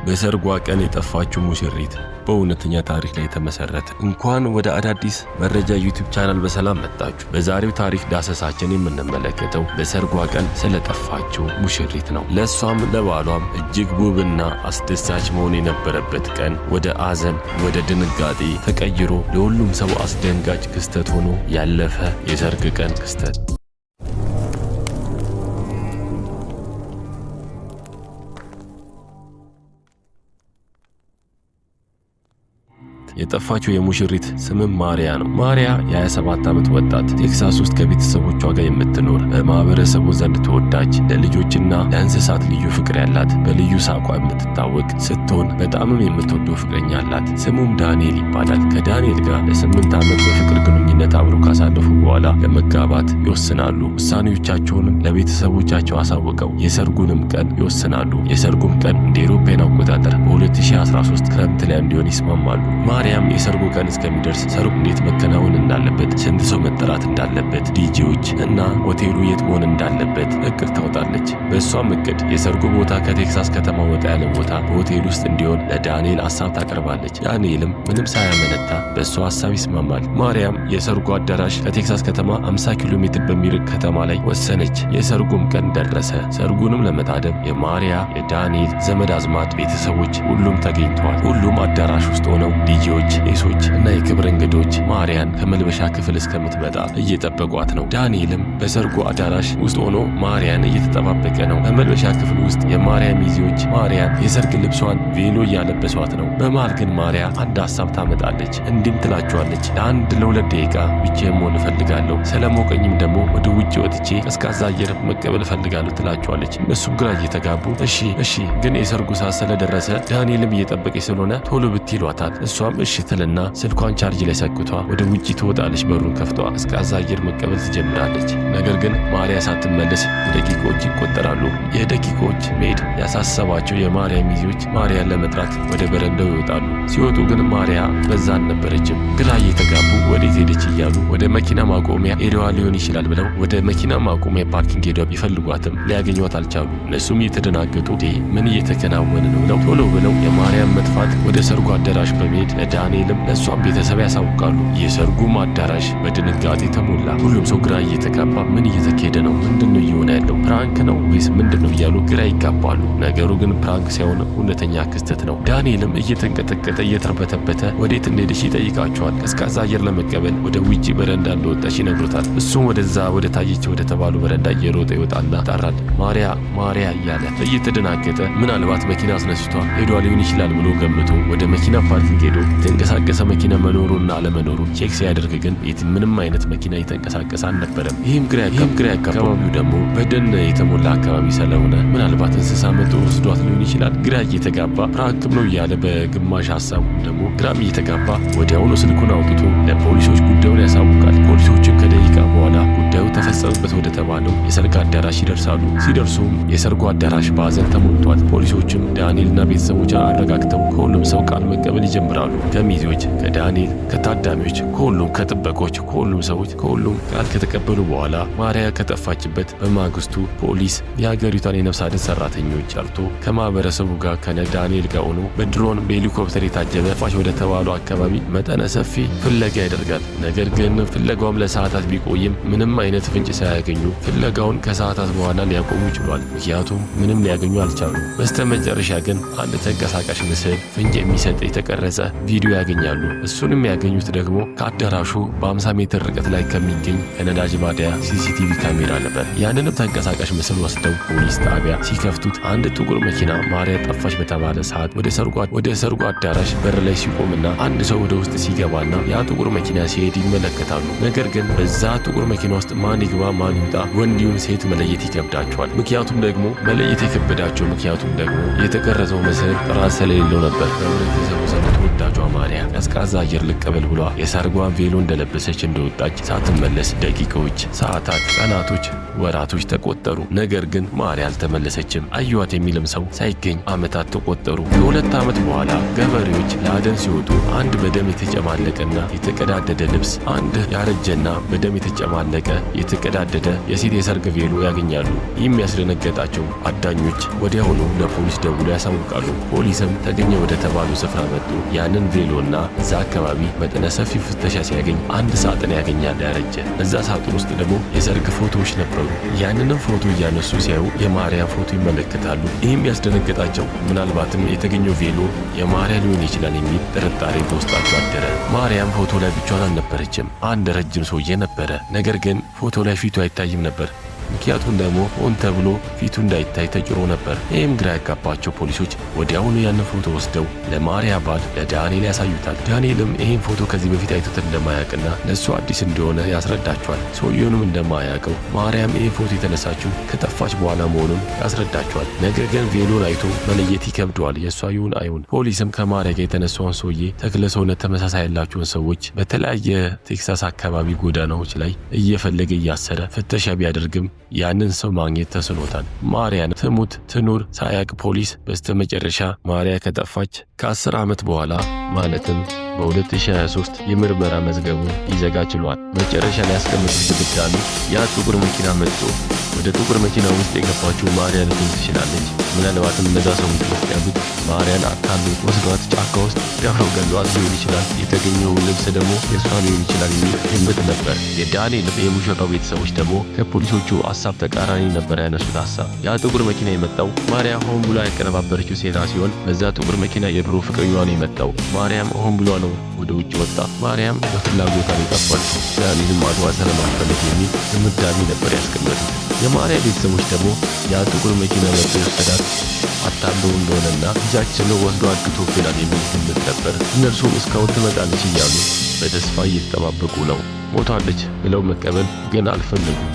በሰርጓ ቀን የጠፋችው ሙሽሪት በእውነተኛ ታሪክ ላይ የተመሰረተ። እንኳን ወደ አዳዲስ መረጃ ዩቲዩብ ቻናል በሰላም መጣችሁ። በዛሬው ታሪክ ዳሰሳችን የምንመለከተው በሰርጓ ቀን ስለጠፋችው ሙሽሪት ነው። ለሷም ለባሏም እጅግ ውብና አስደሳች መሆን የነበረበት ቀን ወደ አዘን፣ ወደ ድንጋጤ ተቀይሮ ለሁሉም ሰው አስደንጋጭ ክስተት ሆኖ ያለፈ የሰርግ ቀን ክስተት። የጠፋችው የሙሽሪት ስምም ማሪያ ነው። ማሪያ የ27 ዓመት ወጣት ቴክሳስ ውስጥ ከቤተሰቦቿ ጋር የምትኖር በማህበረሰቡ ዘንድ ተወዳጅ፣ ለልጆችና ለእንስሳት ልዩ ፍቅር ያላት፣ በልዩ ሳቋ የምትታወቅ ስትሆን በጣምም የምትወደው ፍቅረኛ አላት። ስሙም ዳንኤል ይባላል። ከዳንኤል ጋር ለ8 ዓመት በፍቅር ግንኙነት አብረው ካሳለፉ በኋላ ለመጋባት ይወስናሉ። ውሳኔዎቻቸውንም ለቤተሰቦቻቸው አሳውቀው የሰርጉንም ቀን ይወስናሉ። የሰርጉም ቀን እንደ አውሮፓውያን አቆጣጠር በ2013 ክረምት ላይ እንዲሆን ይስማማሉ። ማሪያም የሰርጉ ቀን እስከሚደርስ ሰርጉ እንዴት መከናወን እንዳለበት፣ ስንት ሰው መጠራት እንዳለበት፣ ዲጄዎች እና ሆቴሉ የት መሆን እንዳለበት እቅድ ታወጣለች። በእሷም እቅድ የሰርጉ ቦታ ከቴክሳስ ከተማ ወጣ ያለ ቦታ በሆቴል ውስጥ እንዲሆን ለዳንኤል ሀሳብ ታቀርባለች። ዳንኤልም ምንም ሳያመነታ በእሷ ሀሳብ ይስማማል። ማሪያም የሰርጉ አዳራሽ ከቴክሳስ ከተማ 50 ኪሎ ሜትር በሚርቅ ከተማ ላይ ወሰነች። የሰርጉም ቀን ደረሰ። ሰርጉንም ለመታደም የማሪያ የዳንኤል ዘመድ አዝማድ ቤተሰቦች ሁሉም ተገኝተዋል። ሁሉም አዳራሽ ውስጥ ሆነው ዲጄዎች፣ ቄሶች እና የክብር እንግዶች ማሪያን ከመልበሻ ክፍል እስከምትመጣ እየጠበቋት ነው። ዳንኤልም በሰርጉ አዳራሽ ውስጥ ሆኖ ማሪያን እየተጠባበቀ ነው። በመልበሻ ክፍል ውስጥ የማሪያ ሚዜዎች ማሪያን የሰርግ ልብሷን ቬሎ እያለበሷት ነው። በመሃል ግን ማሪያ አንድ ሀሳብ ታመጣለች። እንዲህም ትላቸዋለች፣ ለ2 ደቂቃ ብቻዬን መሆን እፈልጋለሁ፣ ስለሞቀኝም ደግሞ ወደ ውጭ ወጥቼ ቀዝቃዛ አየር መቀበል እፈልጋለሁ ትላቸዋለች። እነሱም ግራ እየተጋቡ እሺ ግን የሰርጉ ሰዓት ስለደረሰ ዳንኤልም እየጠበቀች ስለሆነ ቶሎ ብት ይሏታል። እሷም እሺ ትልና ስልኳን ቻርጅ ላይ ሰክቷ ወደ ውጪ ትወጣለች። በሩን ከፍቷ ቀዝቃዛ አየር መቀበል ትጀምራለች። ነገር ግን ማሪያ ሳትመለስ ደቂቆች ይቆጠራሉ። የደቂቆች መሄድ ያሳሰባቸው የማሪያ ሚዜዎች ማሪያን ለመጥራት ወደ በረንዳው ይወጣሉ። ሲወጡ ግን ማሪያ በዛ አልነበረችም። ግራ እየተጋቡ ወዴት ሄደች እያሉ ወደ መኪና ማቆሚያ ሄደዋ ሊሆን ይችላል ብለው ወደ መኪና ማቆሚያ ፓርኪንግ ሄደው ቢፈልጓትም ሊያገኟት አልቻሉ። እነሱም እየተደናገጡ ምን እየተከናወነ ነው ብለው ቶሎ ብለው የማሪያን መጥፋት ወደ ሰርጉ አዳራሽ በመሄድ ለዳንኤልም ለእሷም ቤተሰብ ያሳውቃሉ። የሰርጉም አዳራሽ በድንጋጤ ተሞላ። ሁሉም ሰው ግራ እየተጋባ ምን እየተካሄደ ነው? ምንድነው እየሆነ ያለው? ፕራንክ ነው ወይስ ምንድነው እያሉ ግራ ይጋባሉ። ነገሩ ግን ፕራንክ ሳይሆን እውነተኛ ክስተት ነው። ዳንኤልም እየተንቀጠቀጠ እየተርበተበተ ወዴት እንደሄደች ይጠይቃቸዋል። ቀዝቃዛ አየር ለመቀበል ወደ ውጪ በረንዳ እንደወጣች ይነግሩታል። እሱም ወደዛ ወደ ታየች ወደ ተባሉ በረንዳ እየሮጠ ይወጣና ይጣራል። ማሪያ እያለ እየተደናገጠ ምናልባት መኪና አስነስቷ ሄዷ ሊሆን ይችላል ብሎ ገምቶ ወደ መኪና ፓርኪንግ ሄዶ የተንቀሳቀሰ መኪና መኖሩና አለመኖሩ ቼክ ሲያደርግ ግን ምንም አይነት መኪና የተንቀሳቀሰ አልነበረም። ይህም ግራ አካባቢው ደግሞ በደን የተሞላ አካባቢ ስለሆነ ምናልባት እንስሳ መጥቶ ወስዷት ሊሆን ይችላል። ግራ እየተጋባ ፕራንክም ነው እያለ በግማሽ ሀሳቡ ደግሞ ግራም እየተጋባ ወዲያውኑ ስልኩን አውጥቶ ለፖሊሶች ጉዳዩን ያሳውቃል። ፖሊሶችም ከደቂቃ በኋላ ጉዳዩ ተፈጸመበት ወደ ተባለው የሰርግ አዳራሽ ይደርሳሉ። ሲደርሱም የሰርጉ አዳራሽ በሀዘን ተሞልቷል። ፖሊሶችም ዳንኤልና ቤተሰቦች አረጋግተው ከሁሉም ሰው ቃል መቀበል ይጀምራሉ። ከሚዜዎች፣ ከዳንኤል፣ ከታዳሚዎች፣ ከሁሉም ከጥበቆች፣ ከሁሉም ሰዎች ከሁሉም ቃል ከተቀበሉ በኋላ ማሪያ ከጠፋችበት በማግስቱ ፖሊስ የሀገሪቷን የነፍስ አድን ሰራተኞች ጠርቶ ከማህበረሰቡ ጋር ከዳንኤል ጋር ሆኖ በድሮን በሄሊኮፕተር የታጀበ ጠፋች ወደ ተባለው አካባቢ መጠነ ሰፊ ፍለጋ ያደርጋል። ነገር ግን ፍለጋውም ለሰዓታት ቢቆይም ምንም አይነት ፍንጭ ሳያገኙ ፍለጋውን ከሰዓታት በኋላ ሊያቆሙ ችሏል። ምክንያቱም ምንም ሊያገኙ አልቻሉ። በስተመጨረሻ ግን አንድ ተንቀሳቃሽ ምስል ፍንጭ የሚሰጥ የተቀረጸ ቪዲዮ ያገኛሉ። እሱንም ያገኙት ደግሞ ከአዳራሹ በ50 ሜትር ርቀት ላይ ከሚገኝ ከነዳጅ ማደያ ሲሲቲቪ ካሜራ ነበር። ያንንም ተንቀሳቃሽ ምስል ወስደው ፖሊስ ጣቢያ ሲከፍቱት አንድ ጥቁር መኪና ማሪያ ጠፋች በተባለ ሰዓት ወደ ሰርጉ አዳራሽ በር ላይ ሲቆምና አንድ ሰው ወደ ውስጥ ሲገባና ያ ጥቁር መኪና ሲሄድ ይመለከታሉ። ነገር ግን በዛ ጥቁር መኪና ውስጥ ማን ይግባ ማን ይውጣ፣ ወንድ ይሁን ሴት መለየት ይከብዳቸዋል። ምክንያቱም ደግሞ መለየት የከበዳቸው ምክንያቱም ደግሞ የተቀረጸው ምስል ጥራት ስለሌለው ነበር። በህብረተሰቡ ዘንድ ተወዳጇ ማሪያ ቀዝቃዛ አየር ልቀበል ብሏ የሰርጓን ቬሎ እንደለበሰች እንደወጣች ሳትመለስ ደቂቃዎች፣ ሰዓታት፣ ቀናቶች ወራቶች ተቆጠሩ። ነገር ግን ማሪያ አልተመለሰችም። አዩዋት የሚልም ሰው ሳይገኝ ዓመታት ተቆጠሩ። ከ2 ዓመት በኋላ ገበሬዎች ለአደን ሲወጡ አንድ በደም የተጨማለቀና የተቀዳደደ ልብስ፣ አንድ ያረጀና በደም የተጨማለቀ የተቀዳደደ የሴት የሰርግ ቬሎ ያገኛሉ። ይህም ያስደነገጣቸው አዳኞች ወዲያውኑ ለፖሊስ ደውሎ ያሳውቃሉ። ፖሊስም ተገኘ ወደ ተባሉ ስፍራ መጡ። ያንን ቬሎና እዛ አካባቢ መጠነ ሰፊ ፍተሻ ሲያገኝ አንድ ሳጥን ያገኛል ያረጀ። እዛ ሳጥን ውስጥ ደግሞ የሰርግ ፎቶዎች ነበሩ። ያንንም ፎቶ እያነሱ ሲያዩ የማሪያን ፎቶ ይመለከታሉ። ይህም ያስደነገጣቸው ምናልባትም የተገኘው ቬሎ የማሪያ ሊሆን ይችላል የሚል ጥርጣሬ በውስጣቸው አደረ። ማሪያም ፎቶ ላይ ብቻዋን አልነበረችም። አንድ ረጅም ሰውዬ ነበረ። ነገር ግን ፎቶ ላይ ፊቱ አይታይም ነበር። ምክንያቱም ደግሞ ሆን ተብሎ ፊቱ እንዳይታይ ተጭሮ ነበር። ይህም ግራ ያጋባቸው ፖሊሶች ወዲያውኑ ያንን ፎቶ ወስደው ለማሪያ ባል ለዳንኤል ያሳዩታል። ዳንኤልም ይህን ፎቶ ከዚህ በፊት አይቶት እንደማያውቅና ለእሱ አዲስ እንደሆነ ያስረዳቸዋል። ሰውየውንም እንደማያውቀው ማሪያም ይህን ፎቶ የተነሳችው ከጠፋች በኋላ መሆኑን ያስረዳቸዋል። ነገር ግን ቬሎን አይቶ መለየት ይከብደዋል፣ የእሷ ይሁን አይሁን። ፖሊስም ከማሪያ ጋር የተነሳውን ሰውዬ ተክለ ሰውነት ተመሳሳይ ያላቸውን ሰዎች በተለያየ ቴክሳስ አካባቢ ጎዳናዎች ላይ እየፈለገ እያሰረ ፍተሻ ቢያደርግም ያንን ሰው ማግኘት ተስኖታል። ማሪያን ትሙት ትኑር ሳያቅ ፖሊስ በስተመጨረሻ ማሪያ ከጠፋች ከ10 ዓመት በኋላ ማለትም በ2023 የምርመራ መዝገቡን ይዘጋ ችሏል። መጨረሻ ላይ ያስቀመጡት ድጋሚ ያ ጥቁር መኪና መጥቶ ወደ ጥቁር መኪና ውስጥ የገባችው ማሪያ ልትሆን ትችላለች። ምናልባትም እነዛ ሰዎች ውስጥ ያሉት ማሪያን አታሉ ወስዷት ጫካ ውስጥ ደፍረው ገሏት ሊሆን ይችላል። የተገኘው ልብስ ደግሞ የእሷ ሊሆን ይችላል የሚል ግምት ነበር። የዳንኤል የሙሽራው ቤተሰቦች ደግሞ ከፖሊሶቹ ሀሳብ ተቃራኒ ነበር ያነሱት ሀሳብ። ያ ጥቁር መኪና የመጣው ማሪያ ሆን ብሎ ያቀነባበረችው ሴራ ሲሆን በዛ ጥቁር መኪና የድሮ ፍቅረኛዋ ነው የመጣው። ማሪያም ሆን ብሎ ነው ወደ ውጭ ወጣ። ማሪያም በፍላጎቷ ነው የጠፋችው። ዳንኤልን ማግባት ስለማትፈልግ የሚል ድምዳሜ ነበር ያስቀመጡት። የማሪያ ቤተሰቦች ደግሞ ያ ጥቁር መኪና መጥቶ የወሰዳት አታለው እንደሆነና ልጃችን ወስዶ አግቶብናል የሚል ግምት ነበር። እነርሱም እስካሁን ትመጣለች እያሉ በተስፋ እየተጠባበቁ ነው። ሞታለች ብለው መቀበል ግን አልፈለጉም።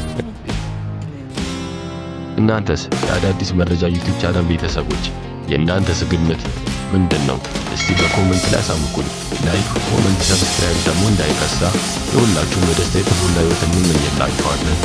እናንተስ የአዳዲስ መረጃ ዩቲዩብ ቻናል ቤተሰቦች የእናንተስ ግምት ምንድን ነው? እስቲ በኮሜንት ላይ አሳውቁን። ላይክ፣ ኮሜንት፣ ሰብስክራይብ ደግሞ እንዳይረሳ። የሁላችሁም በደስታ የተሞላ ሕይወት እንመኝላችኋለን።